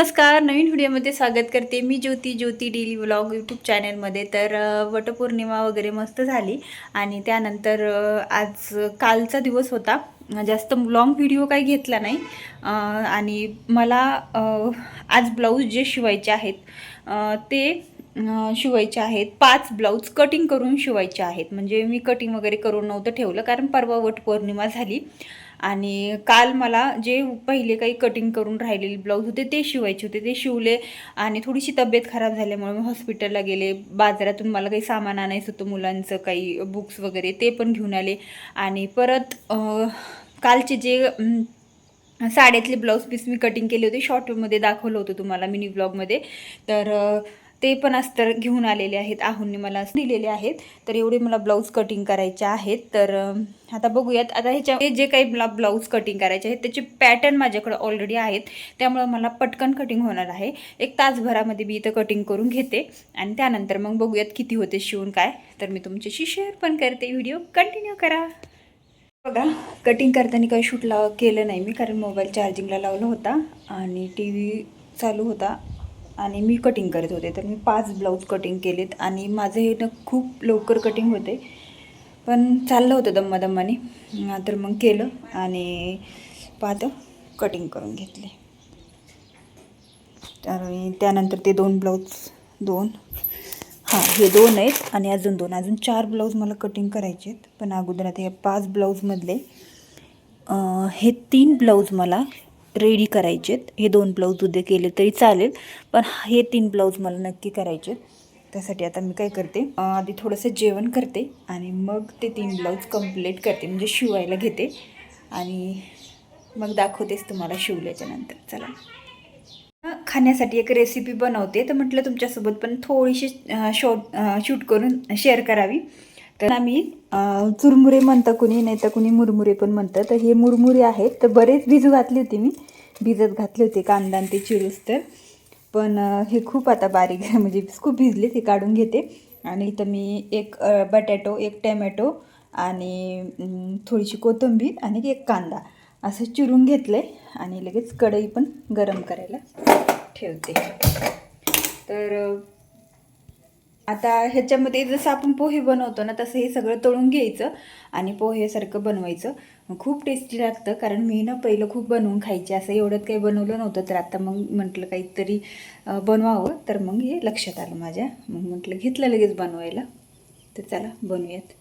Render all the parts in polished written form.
नमस्कार. नवीन व्हिडिओमध्ये स्वागत करते. मी ज्योती डेली व्लॉग यूट्यूब चॅनलमध्ये. तर वटपौर्णिमा वगैरे मस्त झाली आणि त्यानंतर आज कालचा दिवस होता. जास्त लॉंग व्हिडिओ काही घेतला नाही. आणि मला आज ब्लाऊज जे शिवायचे आहेत ते शिवायचे आहेत. 5 ब्लाऊज कटिंग करून शिवायचे आहेत. म्हणजे मी कटिंग वगैरे करून नव्हतं ठेवलं, कारण परवा वटपौर्णिमा झाली आणि काल मला जे पहिले काही कटिंग करून राहिलेले ब्लाऊज होते ते शिवायचे होते, ते शिवले. आणि थोडीशी तब्येत खराब झाल्यामुळे मी हॉस्पिटलला गेले. बाजारातून मला काही सामान आणायचं होतं, मुलांचं काही बुक्स वगैरे, ते पण घेऊन आले. आणि परत कालचे जे साड्यातले ब्लाऊज पीस मी कटिंग केले होते, शॉर्टमध्ये दाखवलं होतं तुम्हाला मिनी ब्लॉगमध्ये. तर ते पण अस्तर घेऊन आलेले आहेत, आहूंनी मला दिलेले आहेत. तर एवढे मला ब्लाऊज कटिंग करायचे आहेत. तर आता बघूयात. आता ह्याच्या जे काही ब्लाऊज कटिंग करायचे आहेत त्याचे पॅटर्न माझ्याकडे ऑलरेडी आहेत, त्यामुळे मला पटकन कटिंग होणार आहे. 1 तासभरामध्ये मी इथं कटिंग करून घेते आणि त्यानंतर मग बघूयात किती होते शिवून काय. तर मी तुमच्याशी शेअर पण करते. व्हिडिओ कंटिन्यू करा. बघा, कटिंग करताना काही शूटला केलं नाही मी, कारण मोबाईल चार्जिंगला लावला होता आणि टी व्ही चालू होता आणि मी कटिंग करत होते. तर मी 5 ब्लाऊज कटिंग केलेत आणि माझं हे ना खूप लवकर कटिंग होते, पण चाललं होतं दम्मादम्माने. तर मग केलं आणि 5 कटिंग करून घेतले. आणि त्यानंतर ते 2 ब्लाऊज, 2, हां हे 2 आहेत आणि अजून 2, अजून 4 ब्लाऊज मला कटिंग करायचे आहेत. पण अगोदर आता हे 5 ब्लाऊजमधले हे 3 ब्लाऊज मला रेडी करायचे आहेत. हे 2 ब्लाऊज उद्या केले तरी चालेल, पण हे 3 ब्लाऊज मला नक्की करायचे आहेत. त्यासाठी आता मी काय करते, आधी थोडंसं जेवण करते आणि मग ते 3 ब्लाऊज कंप्लीट करते, म्हणजे शिवायला घेते आणि मग दाखवतेच तुम्हाला शिवल्याच्यानंतर. चला, खाण्यासाठी एक रेसिपी बनवते, तर म्हटलं तुमच्यासोबत पण थोडीशी शूट करून शेअर करावी. तर आम्ही चुरमुरे म्हणतं कुणी, नाही तर कुणी मुरमुरे पण म्हणतं. तर हे मुरमुरे आहेत. तर बरेच भिजू घातले होते मी, भिजत घातले होते कांदा आणि ते चिरूस. तर पण हे खूप आता बारीक म्हणजे खूप भिजले, ते काढून घेते. आणि इथं मी 1 बटॅटो, 1 टॅमॅटो आणि थोडीशी कोथिंबीर आणि 1 कांदा असं चिरून घेतलं आहे आणि लगेच कढई पण गरम करायला ठेवते. तर आता ह्याच्यामध्ये जसं आपण पोहे बनवतो ना, तसं हे सगळं तळून घ्यायचं आणि पोहेसारखं बनवायचं. खूप टेस्टी लागतं, कारण मी ना पहिलं खूप बनवून खायचे, असं एवढंच काही बनवलं नव्हतं. तर आता मग म्हटलं काहीतरी बनवावं, तर मग हे लक्षात आलं माझ्या. मग म्हटलं घेतलं लगेच बनवायला. तर चला बनवूयात.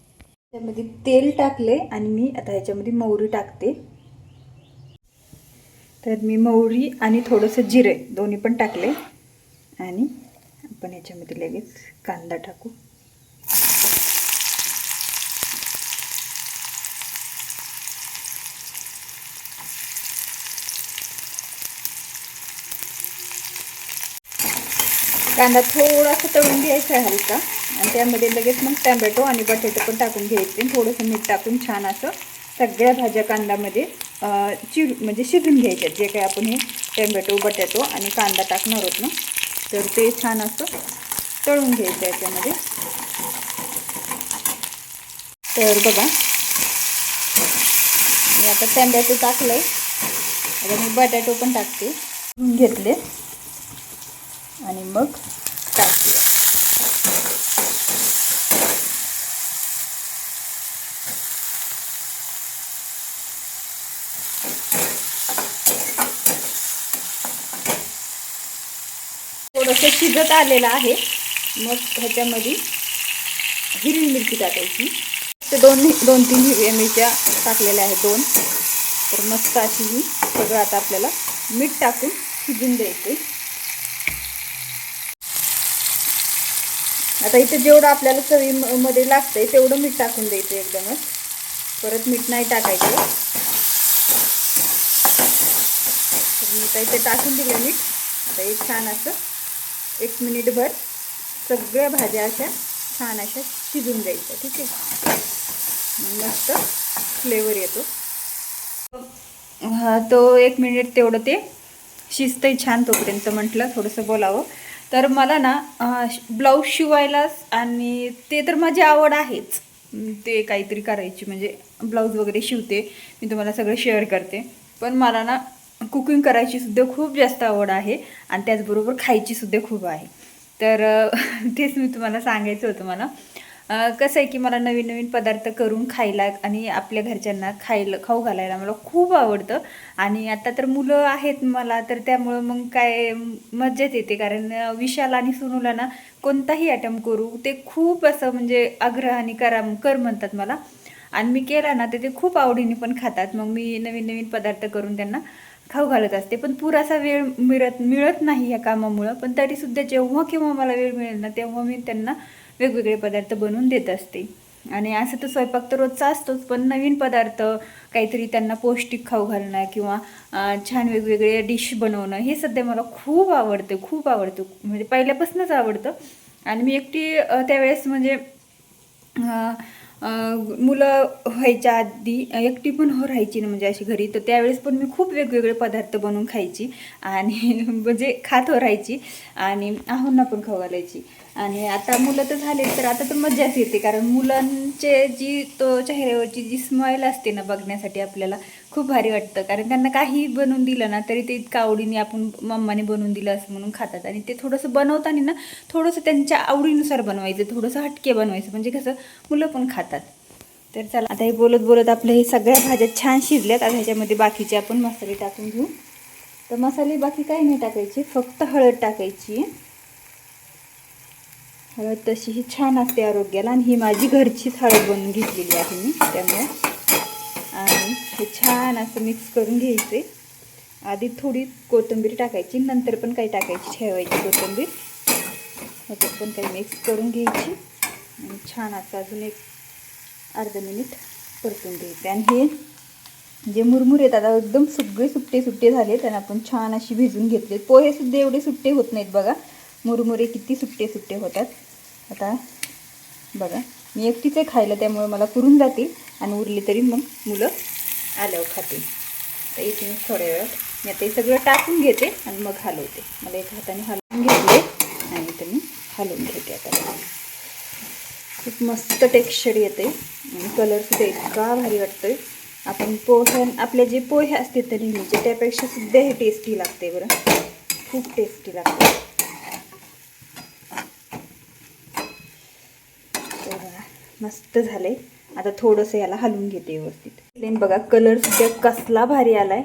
त्यामध्ये तेल टाकले आणि मी आता ह्याच्यामध्ये मोहरी टाकते. तर मी मोहरी आणि थोडंसं जिरे दोन्ही पण टाकले आणि आपण ह्याच्यामध्ये लगेच कांदा टाकू. कांदा थोडासा तळून घ्यायचा आहे हलका, आणि त्यामध्ये लगेच मग टॅमॅटो आणि बटाटे पण टाकून घ्यायचे. थोडंसं मीठ टाकून छान असं सगळ्या भाज्या कांद्यामध्ये म्हणजे शिजून घ्यायच्या. जे काही आपण हे टॅमॅटो, बटाटो आणि कांदा टाकणार आहोत ना, तर ते छान असं तळून घ्यायचं याच्यामध्ये. तर बघा, मी आता टॅमॅटो टाकलं आहे, आता मी बटाटो पण टाकते, घेतले आणि मग टाकते. थोडंसं शिजत आलेलं आहे, मग ह्याच्यामध्ये हिरवी मिरची टाकायची. तर 2-3 हिरव्या मिरच्या टाकलेल्या आहेत, 2. तर मस्त अशी ही सगळं आता आपल्याला मीठ टाकून शिजून द्यायचे. आता इथे जेवढं आपल्याला चवीमध्ये लागतंय तेवढं मीठ टाकून द्यायचं एकदमच, परत मीठ नाही टाकायचं. तर मी आता इथे टाकून दिलं मीठ. आता हे छान असं 1 मिनिटभर सगळ्या भाज्या अशा छान अशा शिजून द्यायच्या. ठीक आहे, मग मस्त फ्लेवर येतो. तो 1 मिनिट तेवढं ते शिजतंय छान, तोपर्यंत म्हटलं थोडंसं बोलावं. तर मला ना ब्लाऊज शिवायला आणि ते तर माझी आवड आहेच, ते काहीतरी करायची, म्हणजे ब्लाऊज वगैरे शिवते मी, तुम्हाला सगळं शेअर करते. पण मला ना कुकिंग करायची सुद्धा खूप जास्त आवड आहे आणि त्याचबरोबर खायची सुद्धा खूप आहे. तर तेच मी तुम्हाला सांगायचं होतं मला. कसं आहे की मला नवीन नवीन पदार्थ करून खायला आणि आपल्या घरच्यांना खाऊ घालायला मला खूप आवडतं. आणि आता तर मुलं आहेत मला, तर त्यामुळं मग काय मज्जाच येते. कारण विशाल आणि सुनूला ना कोणताही आयटम करू ते खूप असं म्हणजे आग्रहाने कर म्हणतात मला. आणि मी केला ना तर ते खूप आवडीने पण खातात. मग मी नवीन नवीन पदार्थ करून त्यांना खाऊ घालत असते. पण पुरासा वेळ मिळत नाही या कामामुळं. पण तरीसुद्धा जेव्हा केव्हा मला वेळ मिळेल ना तेव्हा मी त्यांना वेगवेगळे पदार्थ बनवून देत असते. आणि असं तर स्वयंपाक तर रोजचा असतोच, पण नवीन पदार्थ काहीतरी त्यांना पौष्टिक खाऊ घालणं किंवा छान वेगवेगळे डिश बनवणं हे सध्या मला खूप आवडतं, खूप आवडतं. म्हणजे पहिल्यापासूनच आवडतं. आणि मी एकटी त्यावेळेस म्हणजे मुलं व्हायच्या आधी एकटी पण राहायची ना म्हणजे अशी घरी, तर त्यावेळेस पण मी खूप वेगवेगळे पदार्थ बनवून खायची आणि म्हणजे खात राहायची आणि आहोंना पण खाऊ घालायची. आणि आता मुलं तर झाले तर आता तर मज्जाच येते. कारण मुलांचे चेहऱ्यावरची जी स्माईल असते ना बघण्यासाठी आपल्याला खूप भारी वाटतं. कारण त्यांना काही बनवून दिलं ना तरी ते इतकं आवडीने आपण मम्माने बनवून दिलं असं म्हणून खातात. आणि ते थोडंसं बनवताना ना थोडंसं त्यांच्या आवडीनुसार बनवायचं, थोडंसं हटके बनवायचं, म्हणजे कसं मुलं पण खातात. तर चला आता हे बोलत बोलत आपल्या हे सगळ्या भाज्या छान शिजल्यात. आता ह्याच्यामध्ये बाकीचे आपण मसाले टाकून घेऊ. तर मसाले बाकी काही नाही टाकायचे, फक्त हळद टाकायची. हळद तशी ही छान असते आरोग्याला आणि ही माझी घरचीच हळद बनवून घेतलेली आहे मी त्यामुळे. आणि हे छान असं मिक्स करून घ्यायचे. आधी थोडी कोथिंबीर टाकायची, नंतर पण काही टाकायची ठेवायची कोथिंबीर. ह्याच्यात पण काही मिक्स करून घ्यायची आणि छान असं अजून एक अर्धा मिनिट परतून घ्यायचे. आणि हे जे मुरमुरे आहेत आता एकदम सगळे सुट्टे सुट्टे झाले, त्यांना आपण छान अशी भिजून घेतले. पोहेसुद्धा एवढे सुट्टे होत नाहीत बघा, मुरमुरे किती सुट्टे सुट्टे होतात. आता बघा मी एकटीच आहे खायला त्यामुळे मला पुरून जातील आणि उरले तरी मग मुलं आल्यावर खातील. तर एक मिनिट थोड्या वेळात मी आता हे सगळं टाकून घेते आणि मग हलवते. मला एका हाताने हलवून घेतले आणि तर मी हलवून घेते. आता खूप मस्त टेक्स्चर येते आणि कलरसुद्धा इतका भारी वाटतोय. आपण आपले जे पोहे असते तर नेहमीचे त्यापेक्षा सुद्धा हे टेस्टी लागते बरं, खूप टेस्टी लागते. तर मस्त झाले. आता थोडंसं याला हलवून घेते व्यवस्थित. बघा कलरसुद्धा कसला भारी आलाय.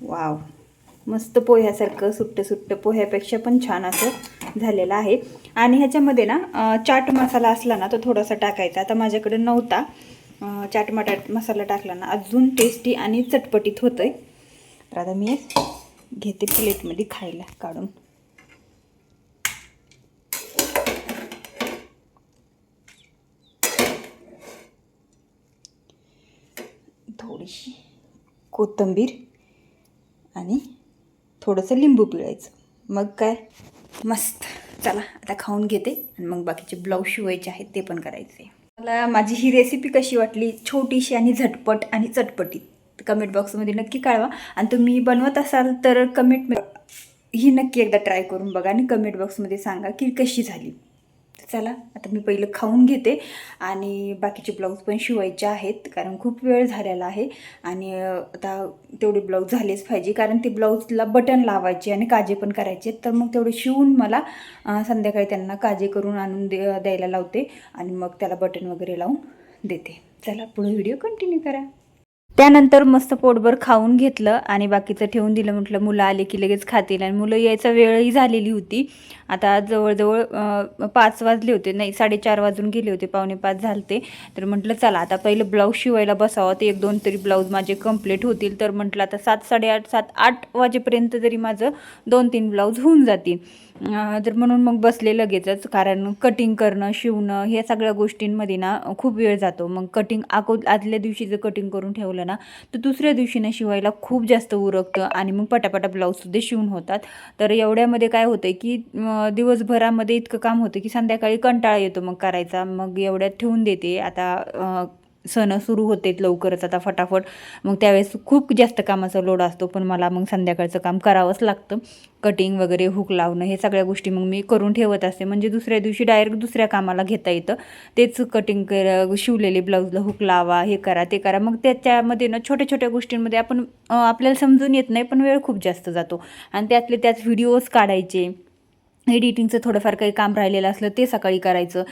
वाव, मस्त पोह्यासारखं सुट्ट सुट्ट, पोह्यापेक्षा पण छान असं झालेलं आहे. आणि ह्याच्यामध्ये ना चाट मसाला असला ना तो थोडासा टाकायचा. आता माझ्याकडे नव्हता. चाट मसाला टाकला ना अजून टेस्टी आणि चटपटीत होतंय. तर आता मी घेते प्लेटमध्ये खायला काढून. थोडीशी कोथिंबीर आणि थोडंसं लिंबू पिळायचं, मग काय मस्त. चला आता खाऊन घेते आणि मग बाकीचे ब्लाऊज शिवायचे आहेत ते पण करायचे. मला माझी ही रेसिपी कशी वाटली, छोटीशी आणि झटपट आणि चटपटीत, कमेंट बॉक्समध्ये नक्की कळवा. आणि तुम्ही बनवत असाल तर ही नक्की एकदा ट्राय करून बघा आणि कमेंट बॉक्समध्ये सांगा की कशी झाली. चला आता मी पहिलं खाऊन घेते आणि बाकीचे ब्लाऊज पण शिवायचे आहेत. कारण खूप वेळ झालेला आहे आणि आता तेवढे ब्लाऊज झालेच पाहिजे. कारण ते ब्लाऊजला बटन लावायचे आणि काजे पण करायचे. तर मग तेवढे शिवून मला संध्याकाळी त्यांना काजे करून आणून द्यायला लावते आणि मग त्याला बटन वगैरे लावून देते. चला पुढे व्हिडिओ कंटिन्यू करा. त्यानंतर मस्त पोटभर खाऊन घेतलं आणि बाकीचं ठेवून दिलं. म्हटलं मुलं आले की लगेच खातील आणि मुलं यायचा वेळही झालेली होती. आता जवळजवळ 5 वाजले होते, नाही 4:30 वाजून गेले होते, 4:45 झालते. तर म्हटलं चला आता पहिलं ब्लाऊज शिवायला बसावं, ते 1-2 तरी ब्लाऊज माझे कंप्लीट होतील. तर म्हटलं आता 7, 8:30, 7, 8 वाजेपर्यंत तरी माझं 2-3 ब्लाऊज होऊन जातील. तर म्हणून मग बसले लगेचच. कारण कटिंग करणं, शिवणं ह्या सगळ्या गोष्टींमध्ये ना खूप वेळ जातो. मग कटिंग आदल्या दिवशी जर कटिंग करून ठेवलं ना तर दुसऱ्या दिवशी ना शिवायला खूप जास्त उरकतं आणि मग पटापटा ब्लाऊजसुद्धा शिवून होतात. तर एवढ्यामध्ये काय होतं की दिवसभरामध्ये इतकं काम होतं की संध्याकाळी कंटाळा येतो मग करायचा. मग एवढ्यात ठेवून देते. आता सण सुरू होते लवकरच आता फटाफट, मग त्यावेळेस खूप जास्त कामाचा लोड असतो, पण मला मग संध्याकाळचं काम करावंच लागतं. कटिंग वगैरे, हुक लावणं, हे सगळ्या गोष्टी मग मी करून ठेवत असते, म्हणजे दुसऱ्या दिवशी डायरेक्ट दुसऱ्या कामाला घेता येतं. तेच कटिंग शिवलेले ब्लाऊजला हुक लावा, हे करा ते करा, मग त्याच्यामध्ये ना छोट्या छोट्या गोष्टींमध्ये आपण आपल्याला समजून येत नाही, पण वेळ खूप जास्त जातो. आणि त्यातले त्यात व्हिडिओज काढायचे, एडिटिंगचं थोडंफार काही काम राहिलेलं असलं ते सकाळी करायचं.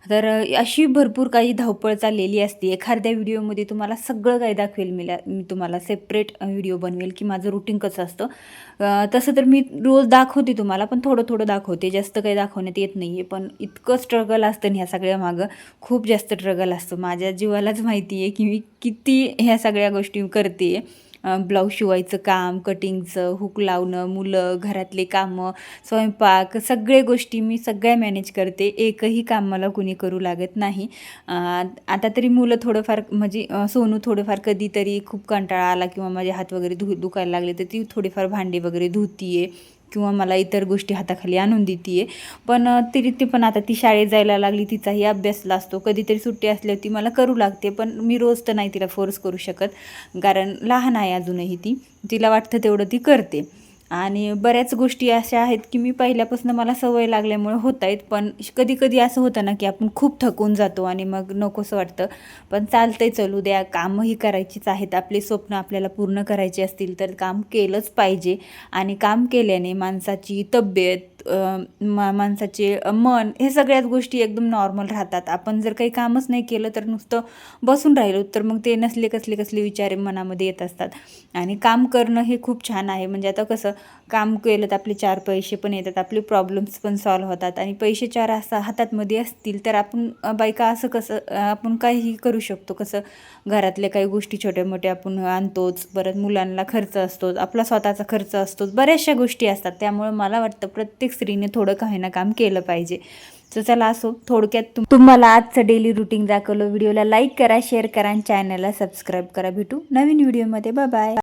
तर अशी भरपूर काही धावपळ चाललेली असते. एखाद्या व्हिडिओमध्ये तुम्हाला सगळं काही दाखवेल, मी तुम्हाला सेपरेट व्हिडिओ बनवेल की माझं रुटीन कसं असतं. तसं तर मी रोज दाखवते तुम्हाला, पण थोडं थोडं दाखवते, जास्त काही दाखवण्यात येत नाही आहे. पण इतकं स्ट्रगल असतं ह्या सगळ्या मागं, खूप जास्त स्ट्रगल असतं. माझ्या जीवालाच माहिती आहे की मी किती ह्या सगळ्या गोष्टी करते. ब्लाऊज शिवायचं काम, कटिंगचं, हुक लावणं, मुलं, घरातले कामं, स्वयंपाक, सगळे गोष्टी मी सगळ्या मॅनेज करते. एकही काम मला कुणी करू लागत नाही. आता तरी मुलं थोडंफार म्हणजे सोनू थोडंफार कधीतरी खूप कंटाळा आला किंवा माझे हात वगैरे दुखायला लागले तर ती थोडीफार भांडी वगैरे धुती आहे किंवा मला इतर गोष्टी हाताखाली आणून देते आहे. पण ती पण आता ती शाळेत जायला लागली, तिचाही अभ्यासला असतो, कधीतरी सुट्टी असल्यावर ती मला करू लागते. पण मी रोज तर नाही तिला फोर्स करू शकत, कारण लहान आहे अजूनही तिला वाटतं तेवढं ती करते. आणि बऱ्याच गोष्टी अशा आहेत की मी पहिल्यापासून मला सवय लागल्यामुळे होत आहेत, पण कधी कधी असं होतं ना की आपण खूप थकून जातो आणि मग नकोसं वाटतं. पण चालतंय, चलू द्या, कामही करायचीच आहेत. आपले स्वप्न आपल्याला पूर्ण करायचे असतील तर काम केलंच पाहिजे. आणि काम केल्याने माणसाची तब्येत, माणसाचे मन, हे सगळ्याच गोष्टी एकदम नॉर्मल राहतात. आपण जर काही कामच नाही केलं तर नुसतं बसून राहिलो तर मग ते कसले विचार मनामध्ये येत असतात. आणि काम करणं हे खूप छान आहे. म्हणजे आता कसं, काम केलं तर आपले 4 पैसे पण येतात, आपले प्रॉब्लेम्स पण सॉल्व्ह होतात. आणि पैसे 4 हातामध्ये असतील तर आपण बायका असं कसं आपण काहीही करू शकतो. कसं घरातल्या काही गोष्टी छोट्या मोठ्या आपण आणतोच, परत मुलांना खर्च असतोच, आपला स्वतःचा खर्च असतोच, बऱ्याचशा गोष्टी असतात. त्यामुळे मला वाटतं प्रत्येक स्त्रीने थोडं काही ना काम केलं पाहिजे. तर चला, असो, थोडक्यात तुम्हाला आजचं डेली रुटीन दाखवलं. व्हिडिओला लाईक करा, शेअर करा आणि चॅनलला सबस्क्राईब करा. भेटू नवीन व्हिडिओमध्ये. Bye bye.